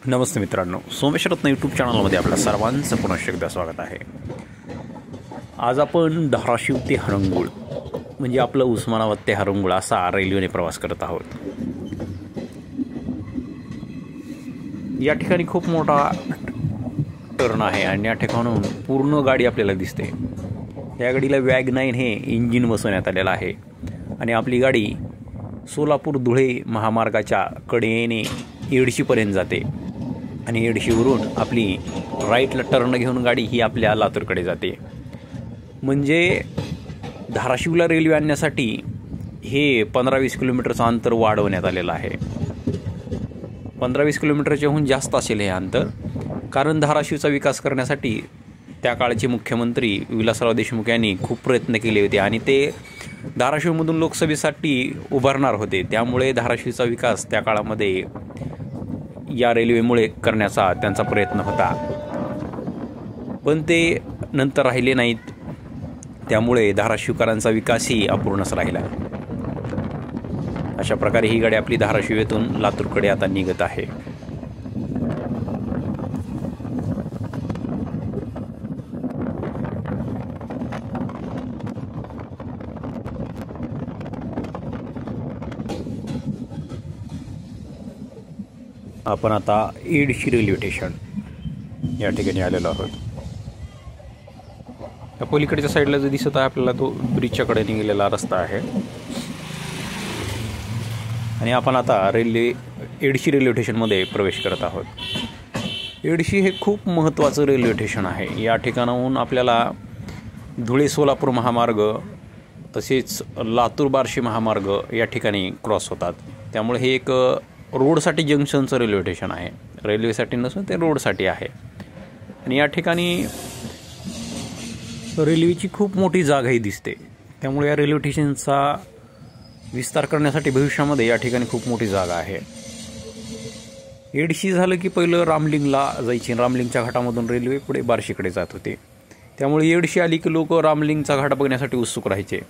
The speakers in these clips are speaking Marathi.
नमस्ते मित्रांनो, सोमेश रत्न यूट्यूब चॅनलमध्ये आपल्या सर्वांचं पुनश्च एकदा स्वागत आहे। आज आपण धाराशिव ते हरंगुळ म्हणजे आपलं उस्मानाबाद ते हरंगुळ असा रेल्वेने प्रवास करत आहोत। या ठिकाणी खूप मोठा टर्न आहे आणि या ठिकाणून पूर्ण गाडी आपल्याला दिसते। या गाडीला वॅगनाइन हे इंजिन बसवण्यात आलेलं आहे आणि आपली गाडी सोलापूर धुळे महामार्गाच्या कडेने येडशीपर्यंत जाते आणि येडशीवरून आपली राईटला टर्न घेऊन गाडी ही आपल्या लातूरकडे जाते। म्हणजे धाराशिवला रेल्वे आणण्यासाठी हे 15-20 किलोमीटरचं अंतर वाढवण्यात आलेलं आहे। 15-20 किलोमीटरच्याहून जास्त असेल हे अंतर, कारण धाराशिवचा विकास करण्यासाठी त्या काळचे मुख्यमंत्री विलासराव देशमुख यांनी खूप प्रयत्न केले होते आणि ते धाराशिवमधून लोकसभेसाठी उभारणार होते। त्यामुळे धाराशिवचा विकास त्या काळामध्ये या रेल्वेमुळे करण्याचा त्यांचा प्रयत्न होता, पण ते नंतर राहिले नाहीत। त्यामुळे धाराशिवकरांचा विकासही अपूर्णच राहिला। अशा प्रकारे ही गाडी आपली धाराशिव येथून लातूरकडे आता निघत आहे। आपण आता येडशी रेल्वे स्टेशन या ठिकाणी आलेलो आहोत। या पलीकडच्या साईडला जो दिसत आहे आपल्याला तो ब्रिजच्या कडे निघालेला रस्ता आहे आणि आपण आता येडशी रेल्वे स्टेशनमध्ये प्रवेश करत आहोत। येडशी हे खूप महत्त्वाचं रेल्वे स्टेशन आहे। या ठिकाणाहून आपल्याला धुळे सोलापूर महामार्ग तसेच लातूर बार्शी महामार्ग या ठिकाणी क्रॉस होतात। त्यामुळे हे एक रोडसाठी जंक्शनचं रेल्वे स्टेशन आहे। रेल्वेसाठी नसून ते रोडसाठी आहे आणि या ठिकाणी रेल्वेची खूप मोठी जागाही दिसते। त्यामुळे या रेल्वे स्टेशनचा विस्तार करण्यासाठी भविष्यामध्ये या ठिकाणी खूप मोठी जागा आहे। येडशी झालं की पहिलं रामलिंगला जायची, रामलिंगच्या घाटामधून रेल्वे पुढे बार्शीकडे जात होते। त्यामुळे येडशी आली की लोक रामलिंगचा घाट बघण्यासाठी उत्सुक राहायचे।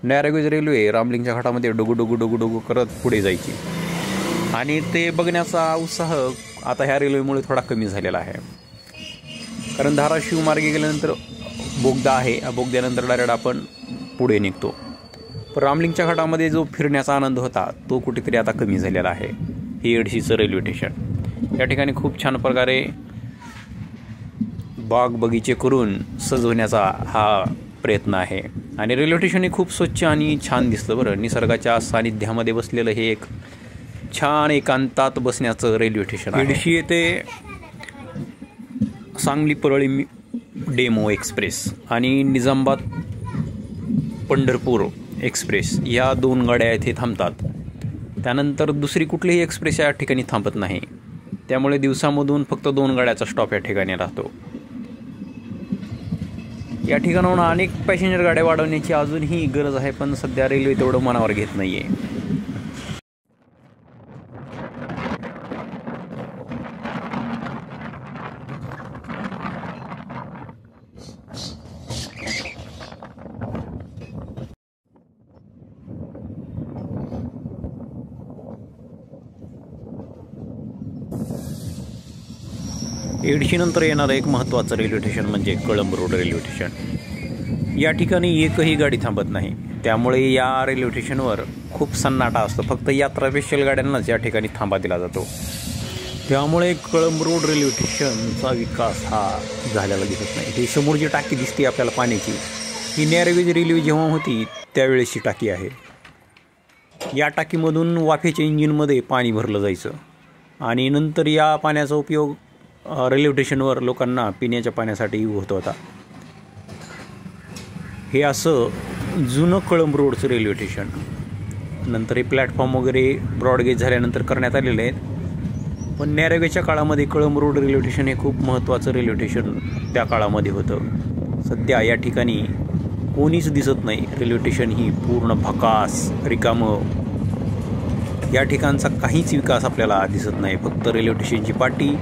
नॅरोगेज रेल्वे रामलिंगच्या घाटामध्ये डोगू करत पुढे जायची आणि ते बघण्याचा उत्साह आता ह्या रेल्वेमुळे थोडा कमी झालेला आहे, कारण धाराशिव मार्गे गेल्यानंतर बोगदा आहे। बोगद्यानंतर डायरेक्ट आपण पुढे निघतो, पण रामलिंगच्या घाटामध्ये जो फिरण्याचा आनंद होता तो कुठेतरी आता कमी झालेला आहे। हे येडशीचं रेल्वे स्टेशन या ठिकाणी खूप छान प्रकारे बाग बगीचे करून सजवण्याचा हा प्रयत्न आहे आणि रेल्वे स्टेशन हे खूप स्वच्छ आणि छान दिसतं बरं। निसर्गाच्या सानिध्यामध्ये बसलेलं हे एक छान एकांतात बसण्याचं रेल्वे स्टेशन आहे। येडशी येथे सांगली परळी डेमो एक्सप्रेस आणि निजामाबाद पंढरपूर एक्सप्रेस या 2 गाड्या येथे थांबतात। त्यानंतर दुसरी कुठलीही एक्सप्रेस या ठिकाणी थांबत नाही। त्यामुळे दिवसामधून फक्त 2 गाड्याचा स्टॉप या ठिकाणी राहतो। या ठिकाणाहून अनेक पॅसेंजर गाड्या वाढवण्याची अजूनही गरज आहे, पण सध्या रेल्वे तेवढं मनावर घेत नाही आहे। येडशीनंतर येणारं एक महत्त्वाचं रेल्वे स्टेशन म्हणजे कळंब रोड रेल्वे स्टेशन। या ठिकाणी एकही गाडी थांबत नाही। त्यामुळे या रेल्वे स्टेशनवर खूप सन्नाटा असतो। फक्त यात्रा स्पेशल गाड्यांनाच या ठिकाणी थांबा दिला जातो। त्यामुळे कळंब रोड रेल्वे स्टेशनचा विकास हा झालेला दिसत नाही। ही समोर जी टाकी दिसते आपल्याला पाण्याची, ही नॅरोगेज रेल्वे जेव्हा होती त्यावेळेसची टाकी आहे। या टाकीमधून वाफेच्या इंजिनमध्ये पाणी भरलं जायचं आणि नंतर या पाण्याचा उपयोग रेल्वे स्टेशनवर लोकांना पिण्याच्या पाण्यासाठी होत होता। हे असं जुनं कळंब रोडचं रेल्वे स्टेशन। नंतर हे प्लॅटफॉर्म वगैरे ब्रॉडगेज झाल्यानंतर करण्यात आलेले आहेत, पण नॅरोगेजच्या काळामध्ये कळंब रोड रेल्वे स्टेशन हे खूप महत्त्वाचं रेल्वे स्टेशन त्या काळामध्ये होतं। सध्या या ठिकाणी कोणीच दिसत नाही। रेल्वे स्टेशन ही पूर्ण भकास रिकामं, या ठिकाणचा काहीच विकास आपल्याला दिसत नाही। फक्त रेल्वे स्टेशनची पाटी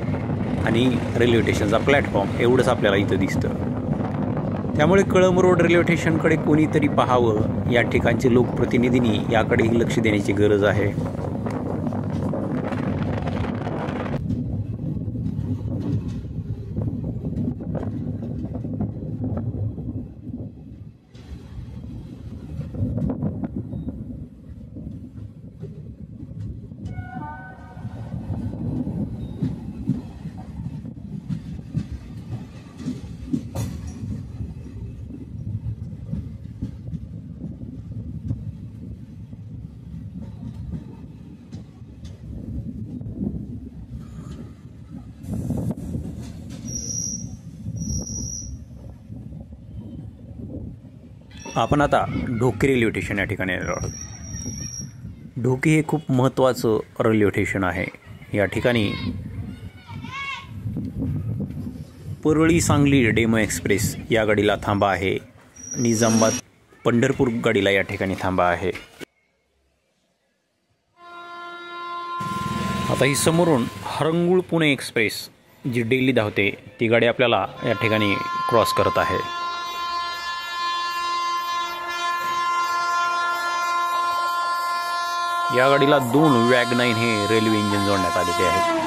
आणि रेल्वे स्टेशनचा प्लॅटफॉर्म एवढंच आपल्याला इथं दिसतं। त्यामुळे कळंब रोड रेल्वे स्टेशनकडे कोणीतरी पाहावं, या ठिकाणचे लोकप्रतिनिधींनी याकडेही लक्ष देण्याची गरज आहे। आपण आता ढोकी रेल्वे स्टेशन या ठिकाणी आलेलो आहोत। ढोकी हे खूप महत्त्वाचं रेल्वे स्टेशन आहे। या ठिकाणी परळी सांगली डेमो एक्सप्रेस या गाडीला थांबा आहे। निजामाबाद पंढरपूर गाडीला या ठिकाणी थांबा आहे। आता ही समोरून हरंगुळ पुणे एक्सप्रेस जी डेली धावते ती गाडी आपल्याला या ठिकाणी क्रॉस करत आहे। या गाडीला 2 वॅग-9 हे रेल्वे इंजिन जोडण्यात आलेले आहेत।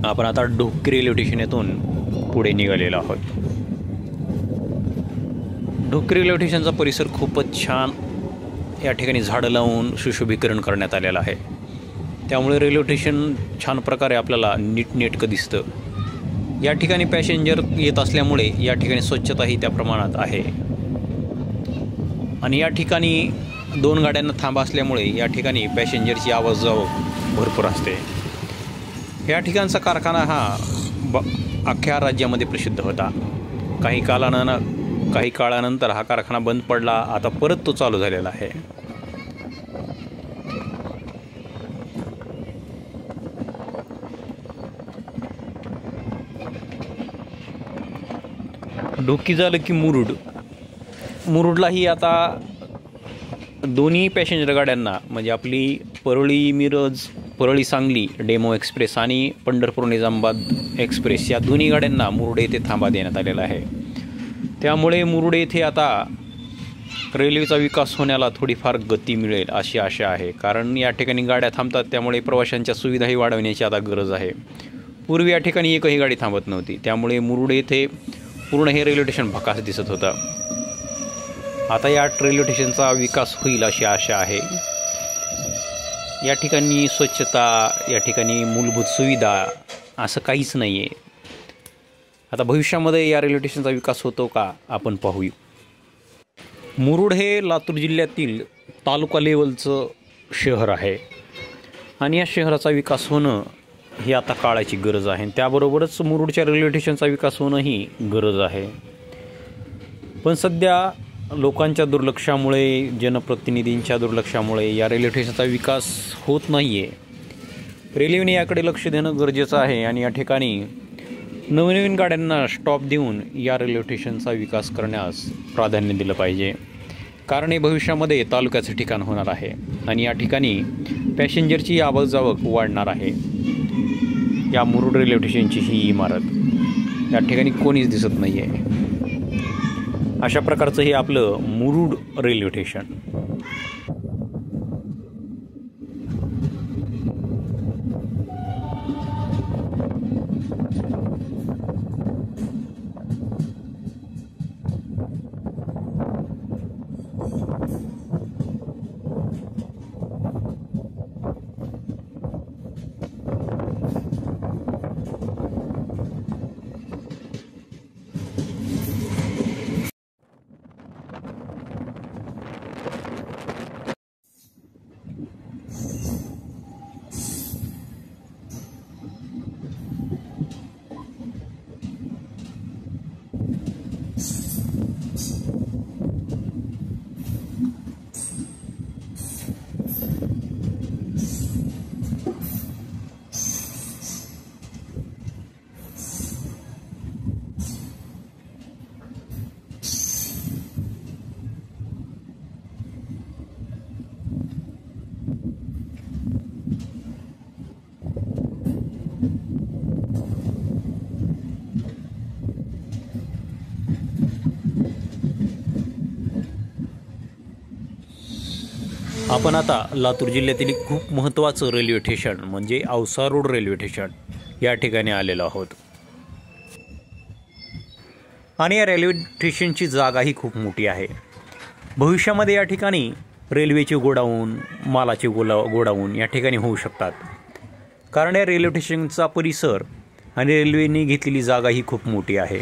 आपण आता ढोकी रेल्वे स्टेशन येथून पुढे निघालेलो आहोत। ढोकी रेल्वे स्टेशनचा परिसर खूपच छान या ठिकाणी झाडं लावून सुशोभीकरण करण्यात आलेलं आहे। त्यामुळे रेल्वे स्टेशन छान प्रकारे आपल्याला नीटनेटकं दिसतं। या ठिकाणी पॅसेंजर येत असल्यामुळे या ठिकाणी स्वच्छताही त्या प्रमाणात आहे आणि या ठिकाणी 2 गाड्यांना थांबा असल्यामुळे या ठिकाणी पॅसेंजरची आवक भरपूर असते। या ठिकाणचा कारखाना हा अख्ख्या राज्यामध्ये प्रसिद्ध होता। काही काळानंतर हा कारखाना बंद पडला, आता परत तो चालू झालेला आहे। ढोकी झालं की मुरुडलाही आता दोन्ही पॅसेंजर गाड्यांना म्हणजे आपली परळी सांगली डेमो एक्सप्रेस आणि पंढरपूर निजामाबाद एक्सप्रेस या दोन्ही गाड्यांना मुरुड येथे थांबा देण्यात आलेला आहे। त्यामुळे मुरुड येथे आता रेल्वेचा विकास होण्याला थोडीफार गती मिळेल अशी आशा आहे। कारण या ठिकाणी गाड्या थांबतात, त्यामुळे प्रवाशांच्या सुविधाही वाढवण्याची आता गरज आहे। पूर्वी या ठिकाणी एकही गाडी थांबत नव्हती, त्यामुळे मुरुड येथे पूर्ण हे रेल्वे स्टेशन भकास दिसत होतं। आता या रेल्वे स्टेशनचा विकास होईल अशी आशा आहे। या ठिकाणी स्वच्छता, या ठिकाणी मूलभूत सुविधा असं काहीच नाही आहे। आता भविष्यामध्ये या रेल्वे स्टेशनचा विकास होतो का आपण पाहूया। मुरुड हे लातूर जिल्ह्यातील तालुका लेवलचं शहर आहे आणि या शहराचा विकास होणं ही आता काळाची गरज आहे। त्याबरोबरच मुरुडच्या रेल्वे स्टेशनचा विकास होणं ही गरज आहे। पण सध्या लोकांच्या दुर्लक्षामुळे, जनप्रतिनिधींच्या दुर्लक्षामुळे या रेल्वे स्टेशनचा विकास होत नाही आहे। रेल्वेने याकडे लक्ष देणं गरजेचं आहे आणि या ठिकाणी नवनवीन गाड्यांना स्टॉप देऊन या रेल्वे स्टेशनचा विकास करण्यास प्राधान्य दिलं पाहिजे। कारण हे भविष्यामध्ये तालुक्याचं ठिकाण होणार आहे आणि या ठिकाणी पॅसेंजरची आवक वाढणार आहे। या मुरुड रेल्वे स्टेशनची ही इमारत या ठिकाणी कोणीच दिसत नाही आहे। अशा प्रकारचं हे आपलं मुरुड रेल्वे स्टेशन। आपण आता लातूर जिल्ह्यातील खूप महत्त्वाचं रेल्वे स्टेशन म्हणजे औसा रोड रेल्वे स्टेशन या ठिकाणी आलेलो आहोत। आणि या रेल्वे स्टेशनची जागाही खूप मोठी आहे। भविष्यामध्ये या ठिकाणी रेल्वेचे गोडाऊन, मालाचे गोडाऊन या ठिकाणी होऊ शकतात। कारण या रेल्वे स्टेशनचा परिसर आणि रेल्वेने घेतलेली जागा ही खूप मोठी आहे.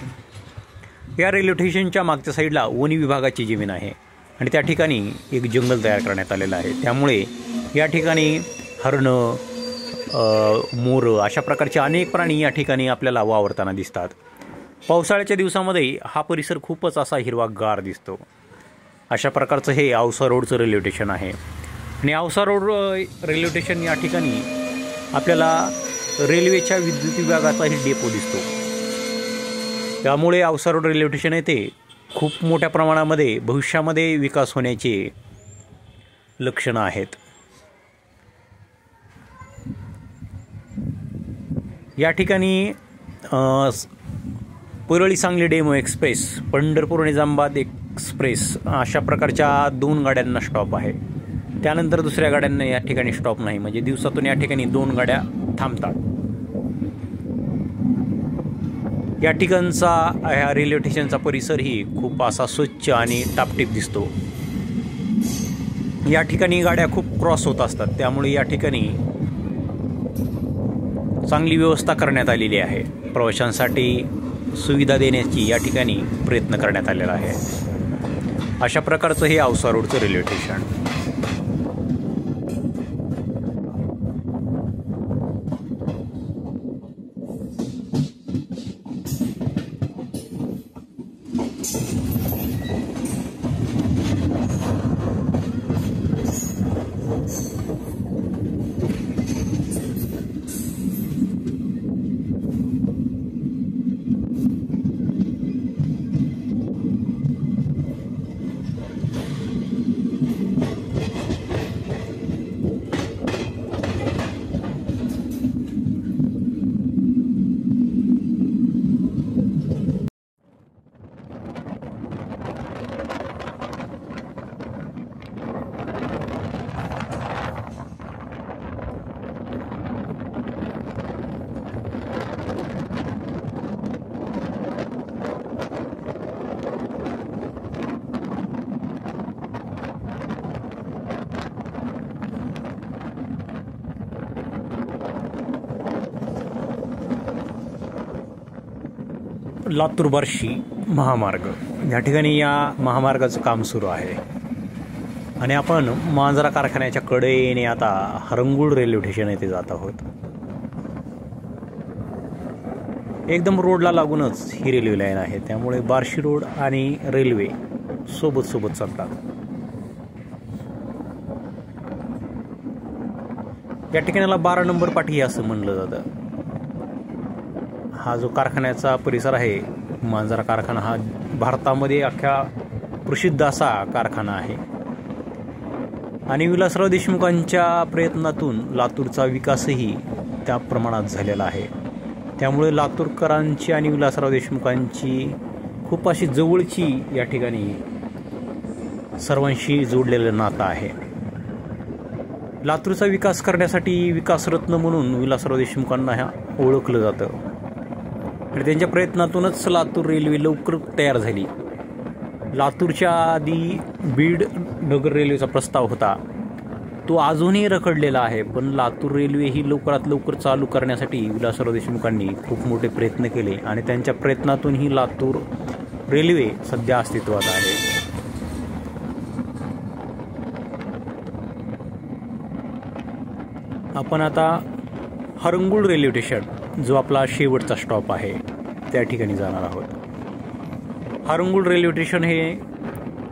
या रेल्वे स्टेशनच्या मागच्या साईडला वन विभागाची जमीन आहे आणि त्या ठिकाणी एक जंगल तयार करण्यात आलेलं आहे. त्यामुळे या ठिकाणी हरणं, मोर अशा प्रकारचे अनेक प्राणी या ठिकाणी आपल्याला वावरताना दिसतात. पावसाळ्याच्या दिवसामध्ये हा परिसर खूपच असा हिरवागार दिसतो. अशा प्रकारचं हे औसा रोडचं रेल्वे स्टेशन आहे. आणि औसा रोड रेल्वे स्टेशन या ठिकाणी आपल्याला रेल्वेच्या विद्युत विभागाचाही डेपो दिसतो. त्यामुळे औसा रोड रेल्वे स्टेशन येथे खूप मोठ्या प्रमाणामध्ये भविष्यामध्ये विकास होण्याचे लक्षणं आहेत. या ठिकाणी Parli Sangli demo express, Pandharpur Nizamabad express अशा प्रकारच्या 2 गाड्यांना स्टॉप आहे. त्यानंतर दुसऱ्या गाड्यांना या ठिकाणी स्टॉप नाही. म्हणजे दिवसातून या ठिकाणी 2 गाड्या थांबतात. या ठिकाणचा ह्या रेल्वे स्टेशनचा परिसरही खूप असा स्वच्छ आणि टापटीप दिसतो. या ठिकाणी गाड्या खूप क्रॉस होत असतात. त्यामुळे या ठिकाणी चांगली व्यवस्था करण्यात आलेली आहे. प्रवाशांसाठी सुविधा देण्याची या ठिकाणी प्रयत्न करण्यात आलेला आहे. अशा प्रकारचं हे औसा रोडचं रेल्वे स्टेशन. लातूर बार्शी महामार्ग, या ठिकाणी या महामार्गाचं काम सुरू आहे. आणि आपण मांजरा कारखान्याच्या कडेने आता हरंगुळ रेल्वे स्टेशन येथे जात आहोत. एकदम रोडला लागूनच ही रेल्वे लाईन आहे. त्यामुळे बार्शी रोड आणि रेल्वे सोबत सोबत चालतात. या ठिकाणाला 12 नंबर पाटी असं म्हणलं जातं. हा जो कारखान्याचा परिसर आहे, मांजरा कारखाना, हा भारतामध्ये अख्ख्या प्रसिद्ध असा कारखाना आहे. आणि विलासराव देशमुखांच्या प्रयत्नातून लातूरचा विकासही त्या प्रमाणात झालेला आहे. त्यामुळे लातूरकरांची आणि विलासराव देशमुखांची खूप अशी जवळची या ठिकाणी सर्वांशी जोडलेलं नातं आहे. लातूरचा विकास करण्यासाठी विकासरत्न म्हणून विलासराव देशमुखांना ओळखलं जातं. आणि त्यांच्या प्रयत्नातूनच लातूर रेल्वे लवकर तयार झाली. लातूरच्या आधी बीड नगर रेल्वेचा प्रस्ताव होता, तो अजूनही रखडलेला आहे. पण लातूर रेल्वे ही लवकरात लवकर चालू करण्यासाठी विलासराव देशमुखांनी खूप मोठे प्रयत्न केले आणि त्यांच्या प्रयत्नातून ही लातूर रेल्वे सध्या अस्तित्वात आहे. आपण आता हरंगुळ रेल्वे स्टेशन, जो आपला शेवटचा स्टॉप आहे, त्या ठिकाणी जाणार आहोत. हरंगुळ रेल्वे स्टेशन हे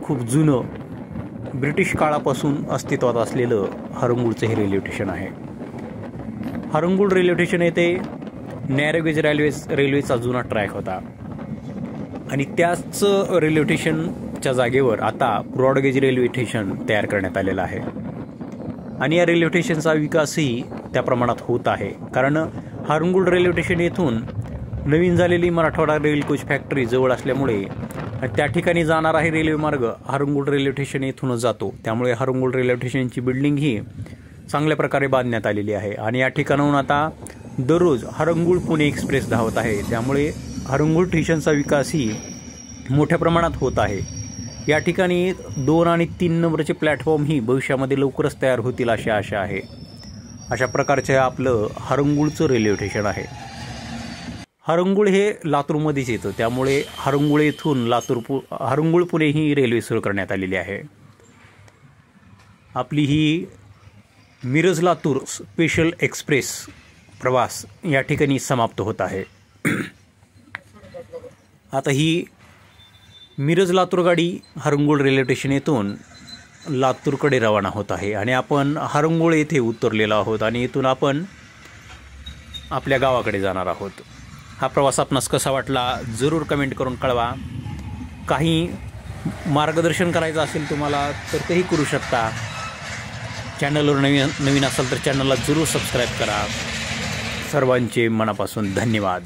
खूप जुनं ब्रिटिश काळापासून अस्तित्वात असलेलं हरंगुळचं हे रेल्वे स्टेशन आहे. हरंगुळ रेल्वे स्टेशन येथे नॅरोगेज रेल्वेचा जुना ट्रॅक होता आणि त्याच रेल्वे स्टेशनच्या जागेवर आता ब्रॉडगेज रेल्वे स्टेशन तयार करण्यात आलेलं आहे. आणि या रेल्वे स्टेशनचा विकासही त्या प्रमाणात होत आहे. कारण हरंगुळ रेल्वे स्टेशन येथून नवीन झालेली मराठवाडा रेल कोच फॅक्टरी जवळ असल्यामुळे त्या ठिकाणी जाणारा हे रेल्वे मार्ग हरंगुळ रेल्वे स्टेशन येथूनच जातो. त्यामुळे हरंगुळ रेल्वे स्टेशनची बिल्डिंग ही चांगल्या प्रकारे बांधण्यात आलेली आहे. आणि या ठिकाणाहून आता दररोज हरंगुळ पुणे एक्सप्रेस धावत आहे. त्यामुळे हरंगुळ स्टेशनचा विकासही मोठ्या प्रमाणात होत आहे. या ठिकाणी 2 आणि 3 नंबरचे प्लॅटफॉर्म ही भविष्यामध्ये लवकरच तयार होतील अशी आशा आहे. अशा प्रकारचे आपलं हरंगुळचं रेल्वे स्टेशन आहे. हरंगुळ हे लातूरमध्येच येतं, त्यामुळे हरंगुळ येथून हरंगुळ पुणे ही रेल्वे सुरू करण्यात आलेली आहे. आपली ही मिरज लातूर स्पेशल एक्सप्रेस प्रवास या ठिकाणी समाप्त होत आहे. आता ही मिरज लातूर गाडी हरंगुळ रेल्वे स्टेशन येथून लातूरकडे रवाना होत आहे आणि आपण हरंगुळ येथे उतरलेलो आहोत आणि इथून आपण आपल्या गावाकडे जाणार आहोत. हा प्रवास आपणास कसा वाटला जरूर कमेंट करून कळवा. काही मार्गदर्शन करायचं असेल तुम्हाला तर तेही करू शकता. चॅनलवर नवीन असाल तर चॅनलला जरूर सबस्क्राईब करा. सर्वांचे मनापासून धन्यवाद.